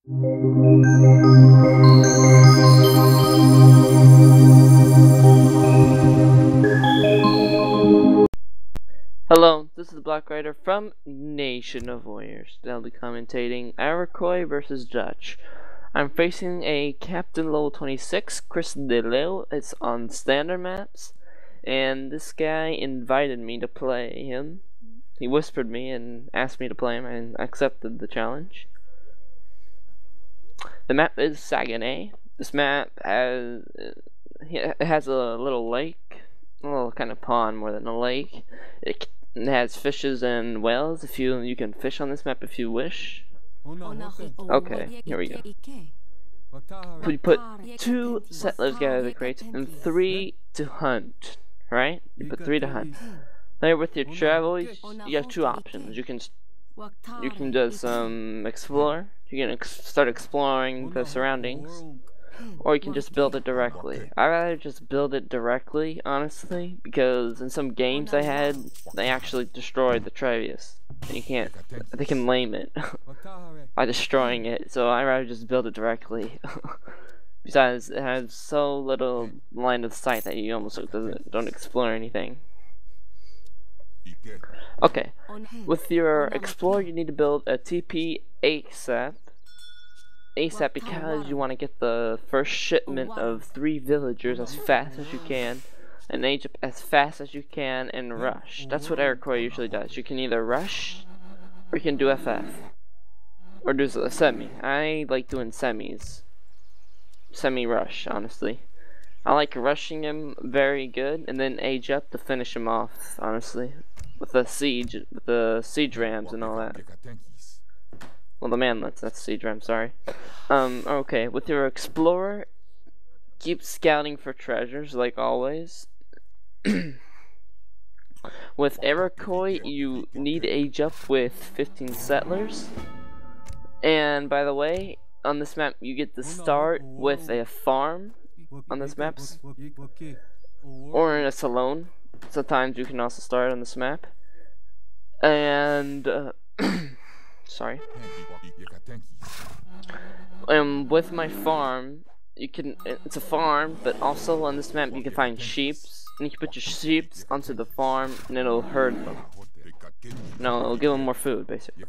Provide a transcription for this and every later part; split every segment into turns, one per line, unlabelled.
Hello, this is Black Rider from Nation of Warriors. I'll be commentating Iroquois versus Dutch. I'm facing a Captain level 26, Chris DeLeo. It's on standard maps, and this guy invited me to play him. He whispered me and asked me to play him, and I accepted the challenge. The map is Saguenay. This map has a little lake, a little kind of pond more than a lake. It has fishes and whales. You can fish on this map if you wish. Okay, here we go. We put 2 settlers gather the crates and 3 to hunt. Right? You put 3 to hunt. Now with your travel, you have 2 options. You can just explore. You can start exploring the surroundings, or you can just build it directly. I'd rather just build it directly, honestly, because in some games I had, they actually destroyed the Travius. And they can lame it by destroying it, so I'd rather just build it directly. Besides, it has so little line of sight that you almost don't explore anything. Okay, with your explorer you need to build a TP ASAP. Because you want to get the first shipment of 3 villagers as fast as you can, and age up as fast as you can, and rush. That's what Iroquois usually does. You can either rush, or you can do FF, or do a semi. I like doing semis. Semi-rush, honestly. I like rushing him very good, and then age up to finish him off, honestly. With the siege rams and all that. Well, the manlets, that's siege ram, sorry. Okay, with your explorer, keep scouting for treasures, like always. With Iroquois, you need to age up with 15 settlers. And by the way, on this map, you get to start with a farm on this map, or in a saloon. Sometimes you can also start on this map. And sorry. With my farm, it's a farm, but also on this map you can find sheeps, and you can put your sheeps onto the farm, and it'll herd them. No, it'll give them more food, basically.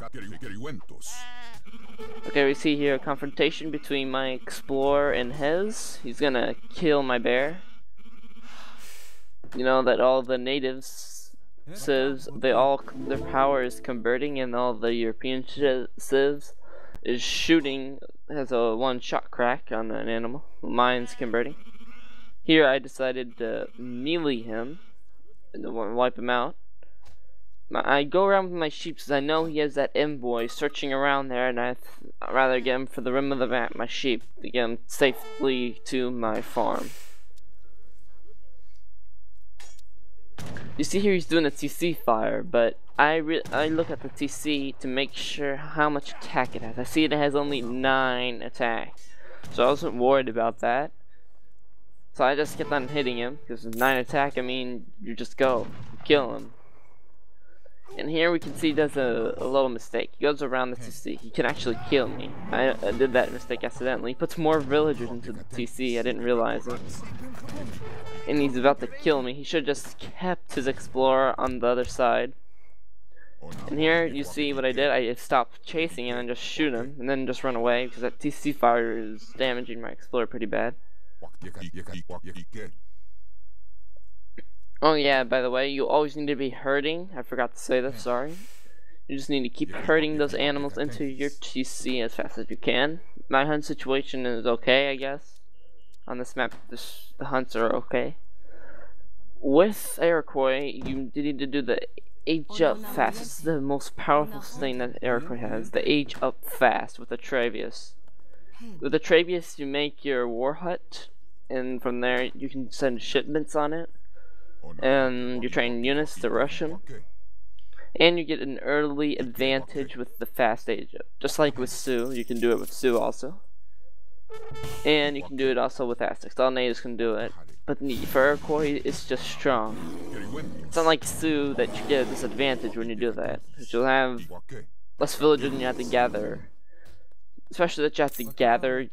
Okay, we see here a confrontation between my explorer and his. He's gonna kill my bear. You know that all the natives civs, their power is converting, and all the European civs is shooting, has a 1-shot crack on an animal. Mine's converting. Here I decided to melee him and wipe him out. I go around with my sheep because I know he has that envoy searching around there, and I'd rather get him for the rim of the map, my sheep, to get him safely to my farm. You see here he's doing a TC fire, but I look at the TC to make sure how much attack it has. I see it has only 9 attack, so I wasn't worried about that. So I just kept on hitting him, because with 9 attack, I mean, you just go, kill him. And here we can see he does a little mistake. He goes around the TC. He can actually kill me. I did that mistake accidentally. He puts more villagers into the TC. I didn't realize it. And he's about to kill me. He should have just kept his explorer on the other side. And here you see what I did. I stopped chasing him and just shoot him, and then just run away, because that TC fire is damaging my explorer pretty bad. Oh yeah, by the way, you always need to be herding. I forgot to say this, sorry. You just need to keep herding those animals into your TC as fast as you can. My hunt situation is okay, I guess. On this map, the hunts are okay. With Iroquois, you need to do the age up fast. This is the most powerful thing that Iroquois has, the age up fast with the Travius. With the Travius, you make your war hut, and from there you can send shipments on it. And you train units to rush them, and you get an early advantage with the fast age up. Just like with Sioux, you can do it with Sioux also, and you can do it also with Aztecs. All natives can do it, but for Iroquois, it's just strong. It's not like Sioux that you get a disadvantage when you do that, because you'll have less villagers than you have to gather especially that you have to gather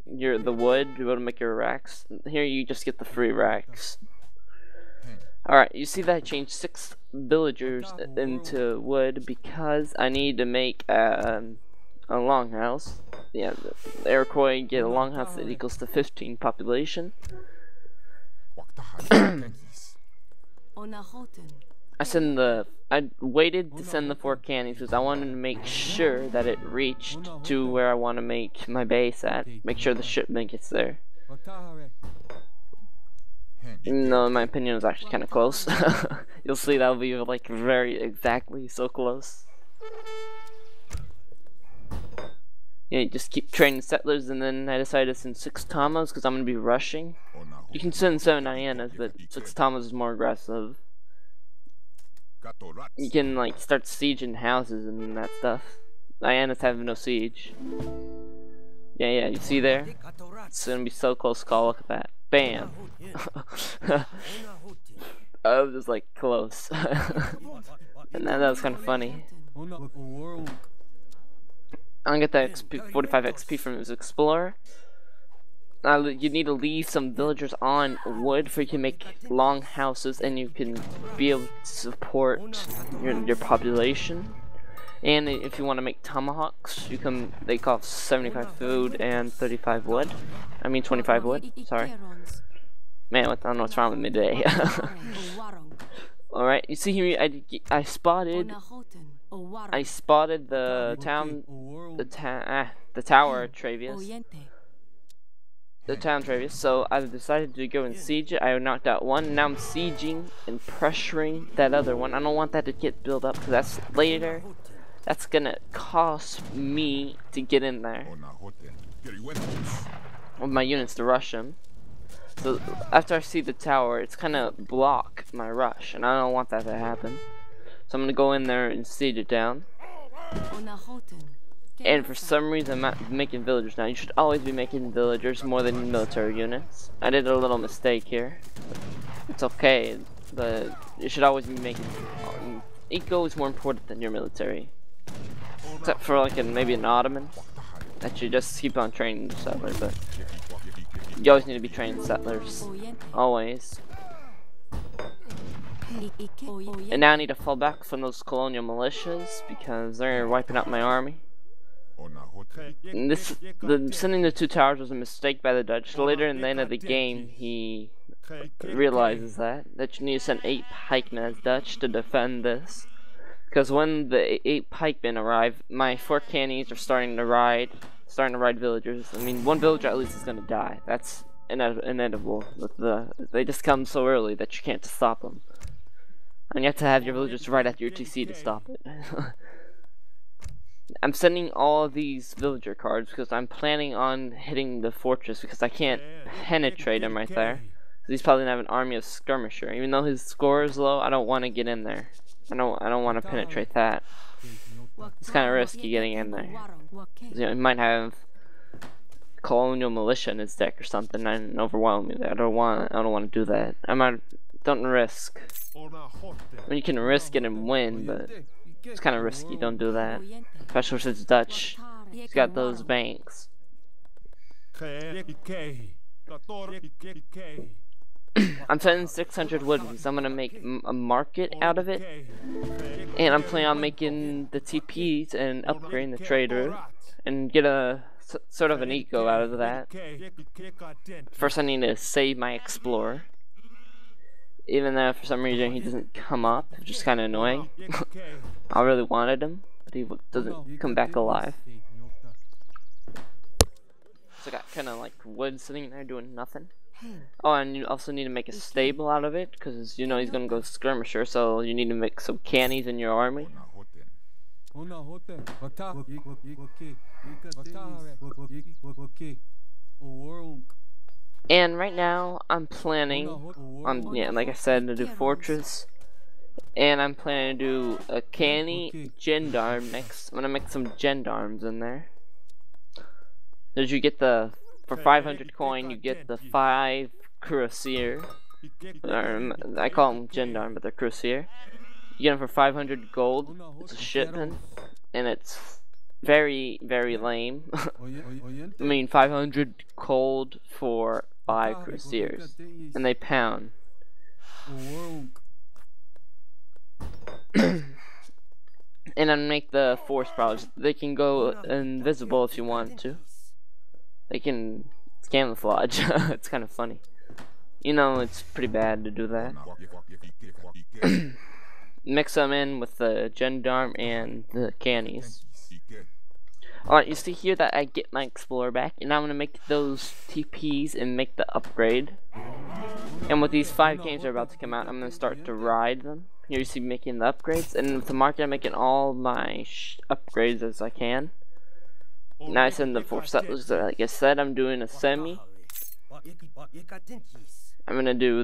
the wood to be able to make your racks. Here you just get the free racks. Alright, you see that I changed 6 villagers into wood because I need to make a longhouse. Yeah, the Iroquois get a longhouse that equals to 15 population. I waited to send the 4 cannies because I wanted to make sure that it reached to where I want to make my base at. Make sure the shipment gets there. Even though in my opinion it was actually kind of close. You'll see that'll be like very exactly so close. Yeah, you just keep training settlers, and then I decided to send 6 Tamas because I'm going to be rushing. You can send 7 hyenas, but 6 Tamas is more aggressive. You can like start sieging houses and that stuff. Hyenas have no siege. Yeah, you see there? It's gonna be so close call, look at that. Bam! I was just like close. And that was kind of funny. I'm gonna get that XP, 45 XP from his explorer. You need to leave some villagers on wood for you can make long houses and you can be able to support your population. And if you want to make tomahawks, they cost 75 food and 35 wood. I mean 25 wood, sorry. Man, I don't know what's wrong with me today. Alright, you see here I spotted the tower Travius. The town Travius, so I decided to go and siege it. I knocked out one, now I'm sieging and pressuring that other one. I don't want that to get built up because that's later. That's gonna cost me to get in there with my units to rush them. So after I see the tower, it's gonna block my rush, and I don't want that to happen. So I'm gonna go in there and siege it down. And for some reason I'm not making villagers now. You should always be making villagers more than military units. I did a little mistake here. It's okay, but you should always be making... Eco is more important than your military. Except for like maybe an Ottoman. That you just keep on training the settlers, but... You always need to be training settlers. Always. And now I need to fall back from those colonial militias because they're wiping out my army. And sending the 2 towers was a mistake by the Dutch. Later in the end of the game, he realizes that you need to send 8 pikemen as Dutch to defend this. Because when the 8 pikemen arrive, my 4 cannies are starting to ride villagers. I mean, 1 villager at least is gonna die. That's inevitable. They just come so early that you can't stop them. And you have to have your villagers right at your TC to stop it. I'm sending all of these villager cards because I'm planning on hitting the fortress because I can't penetrate him right there. So he's probably gonna have an army of skirmisher. Even though his score is low, I don't want to get in there. I don't want to penetrate that. It's kind of risky getting in there. You know, he might have colonial militia in his deck or something and overwhelm me. I don't want to do that. Don't risk. I mean, you can risk it and win, but it's kind of risky. Don't do that. Especially since it's Dutch. He's got those banks. I'm sending 600 wood because I'm gonna make a market out of it, and I'm planning on making the TPs and upgrading the trade route and get a sort of an eco out of that. First, I need to save my explorer, even though for some reason he doesn't come up, which is kind of annoying. I really wanted him, but he doesn't come back alive. So I got kind of like wood sitting there doing nothing. Oh, and you also need to make a stable out of it, because you know he's gonna go skirmisher, so you need to make some cannies in your army. And right now, I'm planning on, yeah, like I said, to do fortress. And I'm planning to do a canny gendarme mix. I'm gonna make some gendarmes in there. Did you get for 500 coin, you get the 5 cuirassier. I call them gendarme, but they're cuirassier. You get them for 500 gold. It's a shipment, and it's very, very lame. I mean, 500 cold for 5 crusaders, and they pound. And I make the force prowlers. They can go invisible if you want to. They can camouflage. It's kind of funny. You know, it's pretty bad to do that. Mix them in with the gendarme and the cannies. Alright, you see here that I get my explorer back, and I'm gonna make those TPs and make the upgrade. And with these 5 games that are about to come out, I'm gonna start to ride them. Here you see me making the upgrades, and with the market I'm making all my upgrades as I can. Now I send the 4 settlers. Like I said, I'm doing a semi. I'm gonna do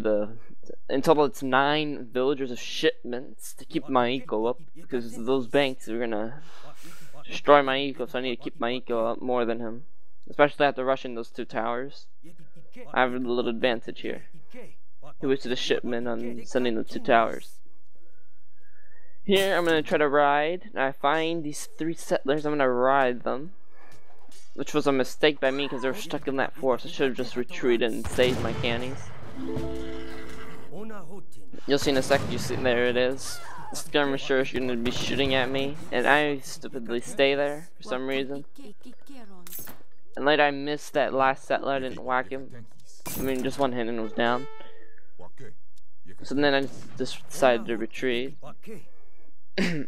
in total it's 9 villagers of shipments to keep my eco up, because those banks are gonna destroy my eco, so I need to keep my eco up more than him. Especially after rushing those 2 towers. I have a little advantage here. He wasted a shipment on sending the 2 towers. Here I'm gonna try to ride. I find these 3 settlers, I'm gonna ride them. Which was a mistake by me because they were stuck in that forest. I should have just retreated and saved my cannies. You'll see in a second, you see, there it is. The skirmisher is gonna be shooting at me, and I stupidly stay there for some reason. And later I missed that last settler, I didn't whack him. I mean, just one hit and it was down. So then I just decided to retreat. And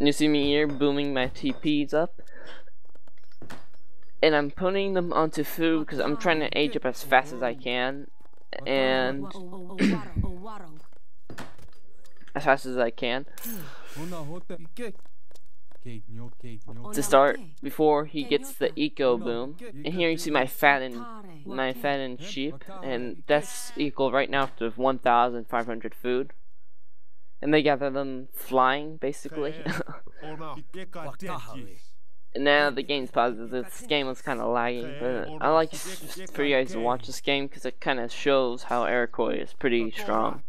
you see me here booming my TPs up. And I'm putting them onto food because I'm trying to age up as fast as I can. And as fast as I can. To start before he gets the eco boom. And here you see my fattened sheep, and that's equal right now to 1,500 food. And they gather them flying basically. And now the game's paused. This game was kind of lagging, but I like for you guys to watch this game because it kind of shows how Iroquois is pretty strong.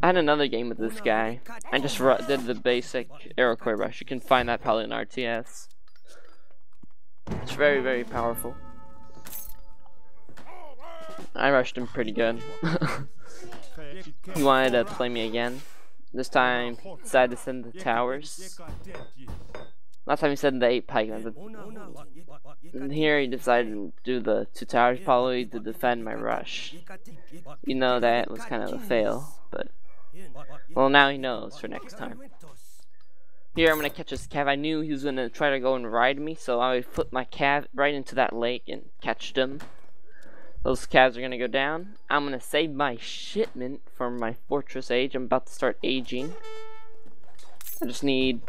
I had another game with this guy. I just did the basic Iroquois rush. You can find that probably in RTS. It's very, very powerful. I rushed him pretty good. He wanted to play me again. This time, he decided to send the towers. Last time he said the 8 pikemen. And here he decided to do the 2 towers, probably to defend my rush. You know that was kind of a fail, but well, now he knows for next time. Here I'm gonna catch this cav. I knew he was gonna try to go and ride me, so I would flip my cav right into that lake and catch them. Those calves are gonna go down. I'm gonna save my shipment from my fortress age. I'm about to start aging. I just need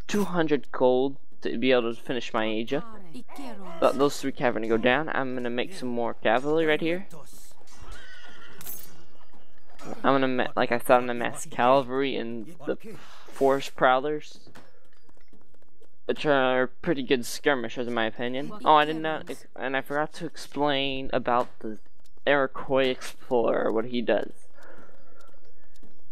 200 gold to be able to finish my age up. But those 3 calves are gonna go down. I'm gonna make some more cavalry right here. I'm gonna, like I said, I'm gonna mass cavalry and the forest prowlers, which are pretty good skirmishers in my opinion. Oh, I did not, and I forgot to explain about the Iroquois Explorer, what he does.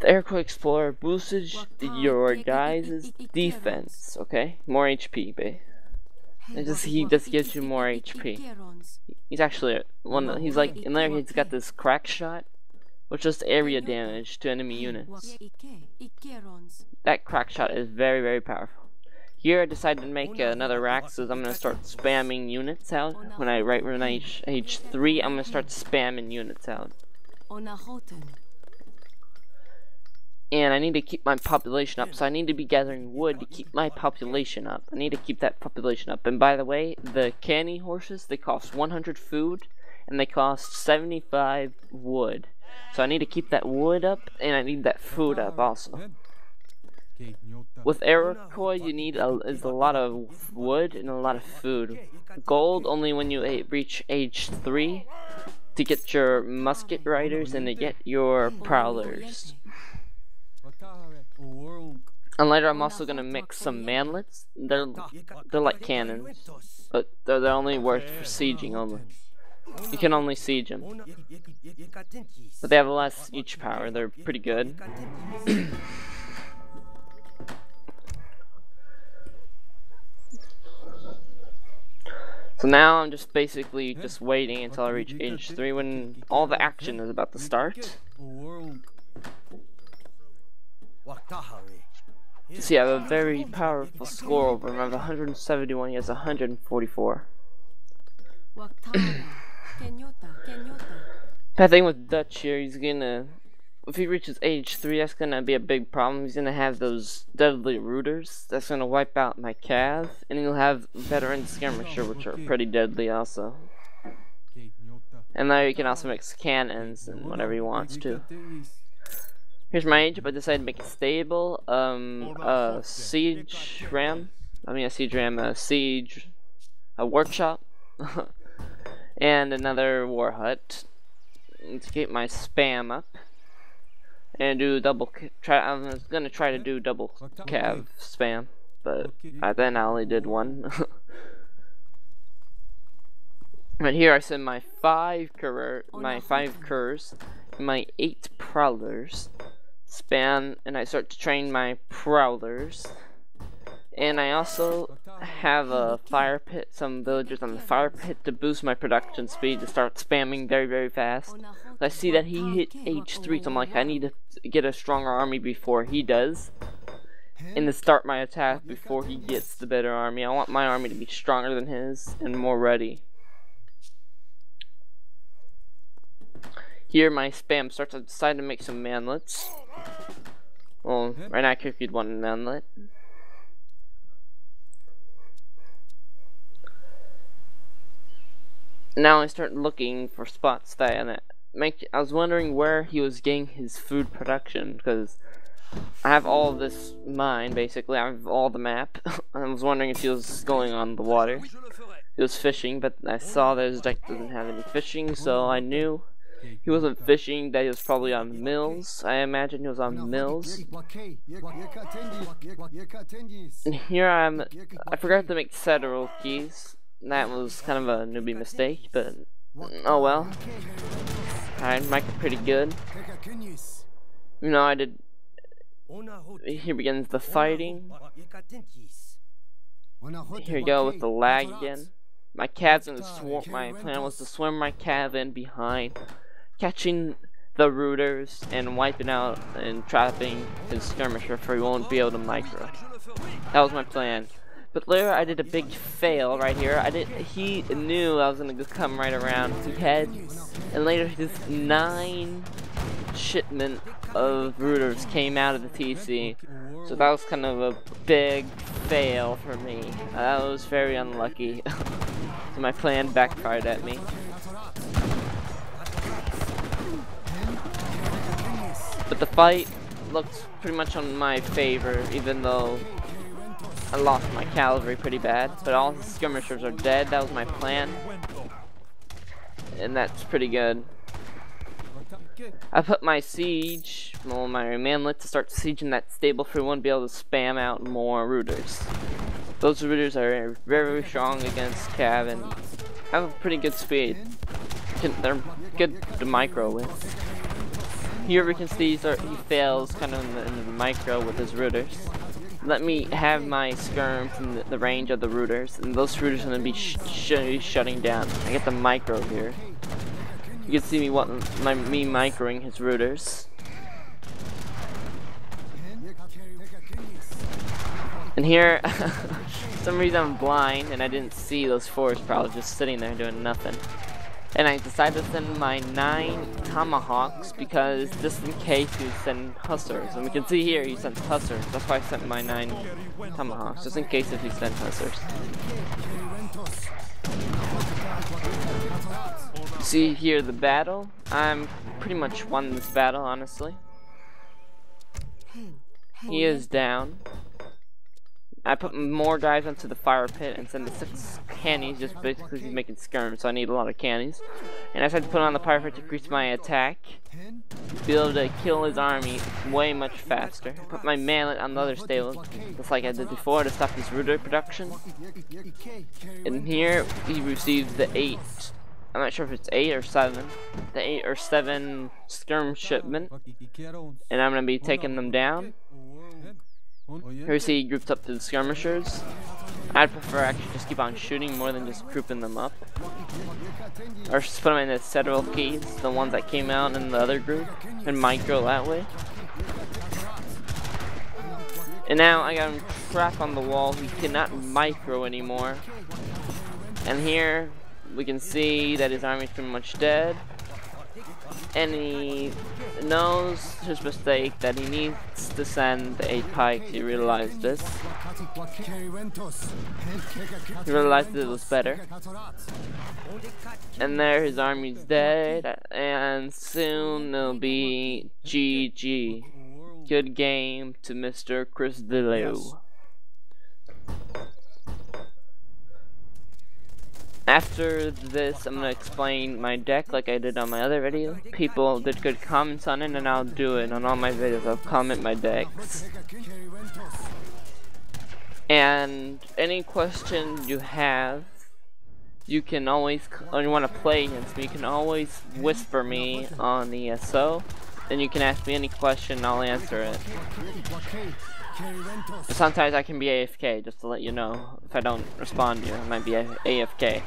The Iroquois Explorer boosted your guys' defense, okay? More HP, babe. He just gives you more HP. He's actually he's like, in there he's got this crack shot, which does area damage to enemy units. That crack shot is very, very powerful. Here I decided to make another rack, so I'm gonna start spamming units out. When I reach age 3, I'm gonna start spamming units out. And I need to keep my population up, so I need to be gathering wood to keep my population up. I need to keep that population up. And by the way, the canny horses, they cost 100 food, and they cost 75 wood. So I need to keep that wood up, and I need that food up also. With Iroquois, you need a lot of wood and a lot of food. Gold only when you reach age 3 to get your musket riders and to get your prowlers. And later I'm also gonna mix some manlets. They're like cannons, but they're only worth for sieging only. You can only siege them, but they have less each power. They're pretty good. So now I'm just basically just waiting until I reach age 3 when all the action is about to start. See, I have a very powerful score over him. I have 171, he has 144. Bad thing with Dutch here, he's gonna, if he reaches age 3, that's gonna be a big problem. He's gonna have those deadly rooters. That's gonna wipe out my Cav, and he'll have veteran skirmisher, which are pretty deadly also. And now you can also mix cannons and whatever he wants to. Here's my age, but I decided to make it stable. A siege ram, a workshop, and another war hut. To keep my spam up and do double. I was gonna try to do double cav spam, but then I only did one. But here I send my 5 curs, and my 8 prowlers spam, and I start to train my prowlers. And I also have a fire pit, some villagers on the fire pit to boost my production speed, to start spamming very, very fast. I see that he hit age 3, so I'm like, I need to get a stronger army before he does, and to start my attack before he gets the better army. I want my army to be stronger than his and more ready. Here my spam starts. I decide to make some manlets. Well, right now I could one manlet. Now I start looking for spots that I was wondering where he was getting his food production, because I have all of this mine basically. I have all the map. I was wondering if he was going on the water. He was fishing, but I saw that his deck doesn't have any fishing, so I knew he wasn't fishing, that he was probably on mills. I imagine he was on mills. And here I forgot to make Cetero keys. That was kind of a newbie mistake, but oh well. I make it pretty good. You know, I did. Here begins the fighting. Here we go with the lag again. My Cav's gonna swarm. My plan was to swim my Cav in behind, catching the rooters and wiping out and trapping his skirmisher, for he won't be able to micro. That was my plan. But later I did a big fail right here. He knew I was gonna just come right around. He had, and later this 9 shipment of rooters came out of the TC. So that was kind of a big fail for me. That was very unlucky. So my plan backfired at me. But the fight looked pretty much on my favor, even though I lost my cavalry pretty bad, but all the skirmishers are dead. That was my plan, and that's pretty good. I put my siege, well, my manlet, to start sieging that stable, for we won't be able to spam out more rooters. Those rooters are very strong against cav and have a pretty good speed. They're good to micro with. Here we can see he fails kind of in the micro with his rooters. Let me have my skirm from the range of the rooters, and those rooters are going to be shutting down. I get the micro here. You can see me microing his rooters. And here, for some reason I'm blind and I didn't see those forest prowlers just sitting there doing nothing. And I decided to send my 9 tomahawks, because just in case he send hussars. And we can see here he sent hussars. That's why I sent my 9 tomahawks, just in case if he sent hussars. See here the battle. I'm pretty much won this battle, honestly. He is down. I put more guys onto the fire pit and send the 6 cannies, just basically he's making skirms, so I need a lot of cannies. And I decided to put on the fire pit to increase my attack, to be able to kill his army way much faster. Put my manlet on the other stable, just like I did before, to stop his rooter production. And here he received the 8. I'm not sure if it's 8 or 7. The 8 or 7 skirm shipment, and I'm gonna be taking them down. Here we see he groups up to the skirmishers. I'd prefer actually just keep on shooting more than just grouping them up. Or just put them in the several keys, the ones that came out in the other group, and micro that way. And now I got him trapped on the wall. He cannot micro anymore. And here we can see that his army is pretty much dead. And he knows his mistake, that he needs to send a pike. He realized this. He realized it was better. And there his army's dead. And soon it'll be GG. Good game to Mr. Chris DeLeo. After this, I'm gonna explain my deck like I did on my other video. People did good comments on it, and I'll do it on all my videos. I'll comment my decks. And any question you have, you can always, or you want to play against me, you can always whisper me on ESO, and you can ask me any question and I'll answer it. But sometimes I can be AFK, just to let you know. If I don't respond to you, I might be AFK.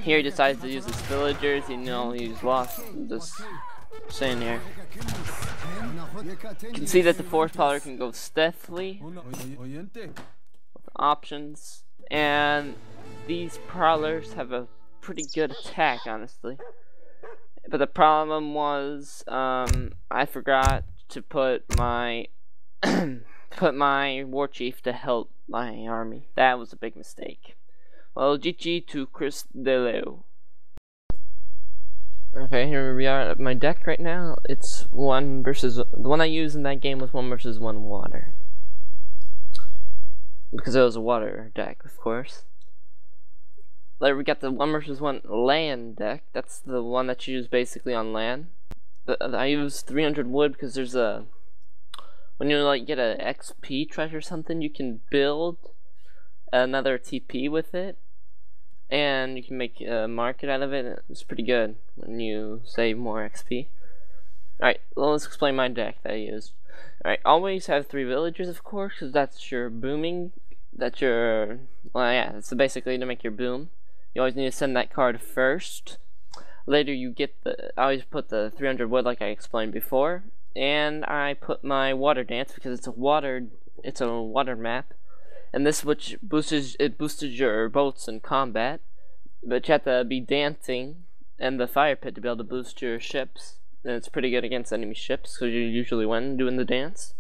Here he decides to use his villagers, you know he's lost. Just saying here. You can see that the force power can go stealthily with options, and these prowlers have a pretty good attack, honestly. But the problem was, I forgot to put my war chief to help my army. That was a big mistake. Well, GG to Chris DeLeo. Okay, here we are at my deck right now. It's the one I used in that game was 1 versus 1 water. Because it was a water deck, of course. Later we got the 1 versus 1 land deck. That's the one that you use basically on land. I use 300 wood because there's a, when you like get a XP treasure or something, you can build another TP with it, and you can make a market out of it. It's pretty good when you save more XP. Alright, let's explain my deck that I used. Alright, always have 3 villagers, of course, because that's your booming. That's your, well, yeah, it's basically to make your boom. You always need to send that card first. Later you get I always put the 300 wood like I explained before. And I put my water dance because it's a water map. And this which boosted your boats in combat. But you have to be dancing and the fire pit to be able to boost your ships. And it's pretty good against enemy ships because you usually win doing the dance.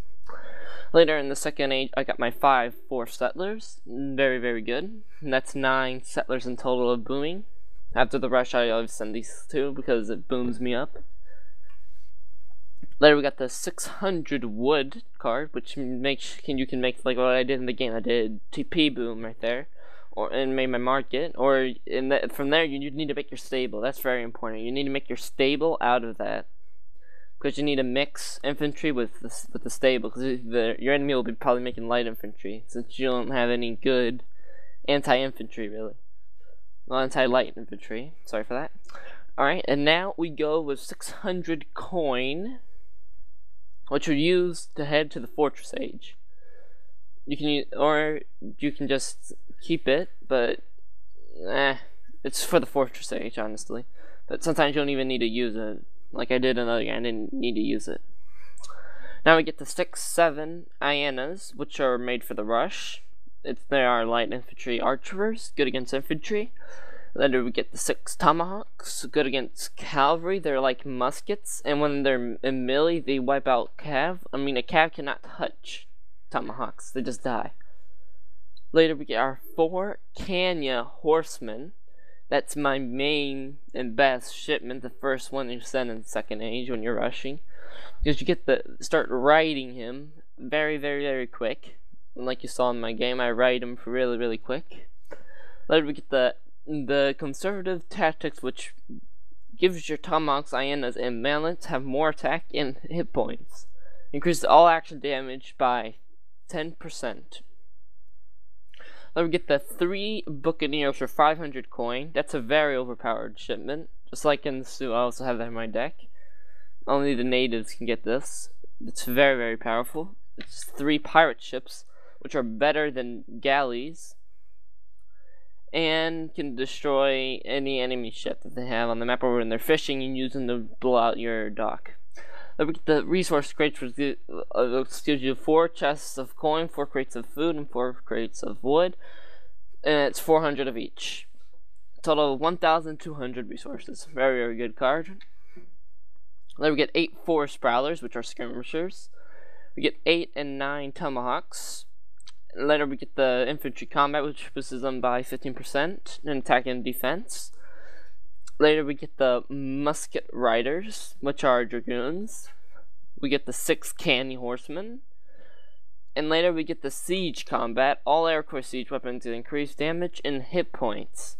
Later in the second age, I got my 5 force settlers. Very, very good. And that's 9 settlers in total of booming. After the rush, I always send these 2 because it booms me up. Later we got the 600 wood card, which you can make like what I did in the game. I did TP boom right there, and made my market. Or from there, you need to make your stable. That's very important. You need to make your stable out of that. Because you need to mix infantry with the stable, because your enemy will be probably making light infantry, since you don't have any good anti-infantry, really. Well, anti-light infantry, sorry for that. Alright, and now we go with 600 coin, which are used to head to the Fortress Age. You can use, or you can just keep it, but it's for the Fortress Age, honestly. But sometimes you don't even need to use it. Like I did another game, I didn't need to use it. Now we get the 6-7 hyenas, which are made for the rush. They are light infantry archers, good against infantry. Later we get the 6 tomahawks, good against cavalry. They're like muskets, and when they're in melee, they wipe out cav. I mean, a cav cannot touch tomahawks; they just die. Later we get our 4 Kanya horsemen. That's my main and best shipment, the first one you send in second age when you're rushing. Because you get start riding him very, very, very quick. And like you saw in my game, I ride him really, really quick. Later we get the conservative tactics, which gives your tomahawks, hyenas, and mallets have more attack and hit points. Increases all action damage by 10%. Then we get the 3 Buccaneers for 500 coin. That's a very overpowered shipment. Just like in the Sioux, I also have that in my deck. Only the natives can get this. It's very, very powerful. It's 3 pirate ships, which are better than galleys, and can destroy any enemy ship that they have on the map, or when they're fishing and using to blow out your dock. The resource crates gives you 4 chests of coin, 4 crates of food, and 4 crates of wood, and it's 400 of each. Total of 1,200 resources. Very, very good card. Then we get 8 forest prowlers, which are skirmishers. We get 8 and 9 tomahawks. Later we get the infantry combat, which boosts them by 15% in attack and defense. Later we get the musket riders, which are dragoons. We get the 6 canny horsemen. And later we get the siege combat. All Iroquois siege weapons increase damage and hit points.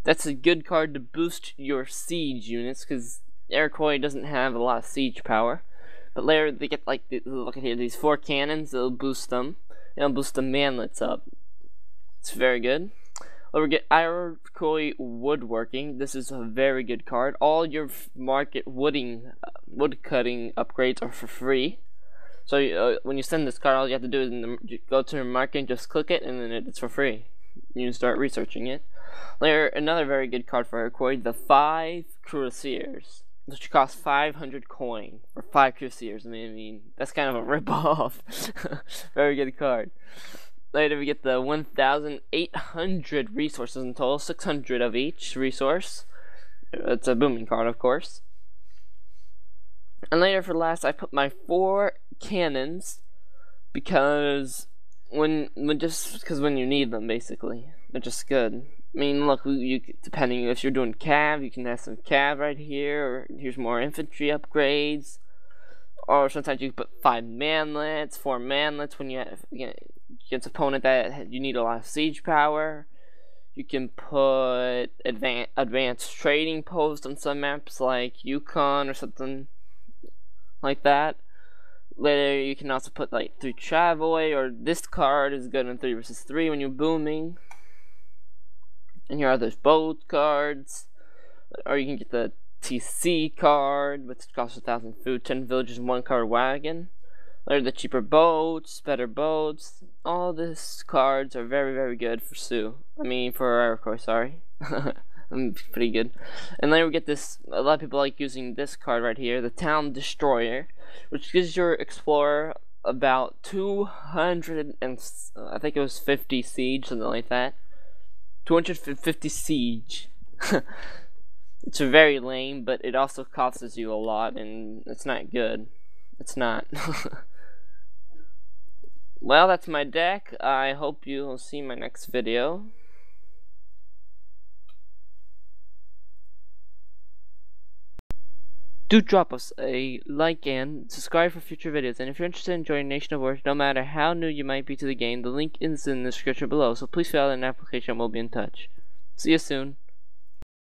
That's a good card to boost your siege units, because Iroquois doesn't have a lot of siege power. But later they get, like, look at here, these 4 cannons. It'll boost them. It'll boost the manlets up. It's very good. Or we get Iroquois woodworking. This is a very good card. All your market wood cutting upgrades are for free. So when you send this card, all you have to do is go to your market and just click it, and then it's for free. You can start researching it. Later, another very good card for Iroquois, the 5 cuirassiers, which cost 500 coin for 5 cuirassiers. I mean, that's kind of a rip-off. Very good card. Later we get the 1,800 resources in total, 600 of each resource. It's a booming card, of course. And later for last, I put my 4 cannons because when you need them, basically, they're just good. I mean, look, depending if you're doing cav, you can have some cav right here, or here's more infantry upgrades. Or sometimes you put 5 manlets, 4 manlets when you have against opponent that you need a lot of siege power. You can put advanced trading posts on some maps like Yukon or something like that. Later you can also put like 3 Travois, or this card is good in 3 versus 3 when you're booming. And here are those boat cards. Or you can get the TC card, which costs 1,000 food, 10 villages, and 1 car wagon. Later the cheaper boats, better boats. All these cards are very, very good for for Iroquois, sorry. Pretty good. And later we get this, a lot of people like using this card right here, the Town Destroyer, which gives your explorer about 200 and, I think it was 50 siege, something like that. 250 siege. It's very lame, but it also costs you a lot, and it's not good. It's not. Well, that's my deck. I hope you'll see my next video. Do drop us a like and subscribe for future videos. And if you're interested in joining Nation of Wars, no matter how new you might be to the game, the link is in the description below. So please fill out an application and we'll be in touch. See you soon.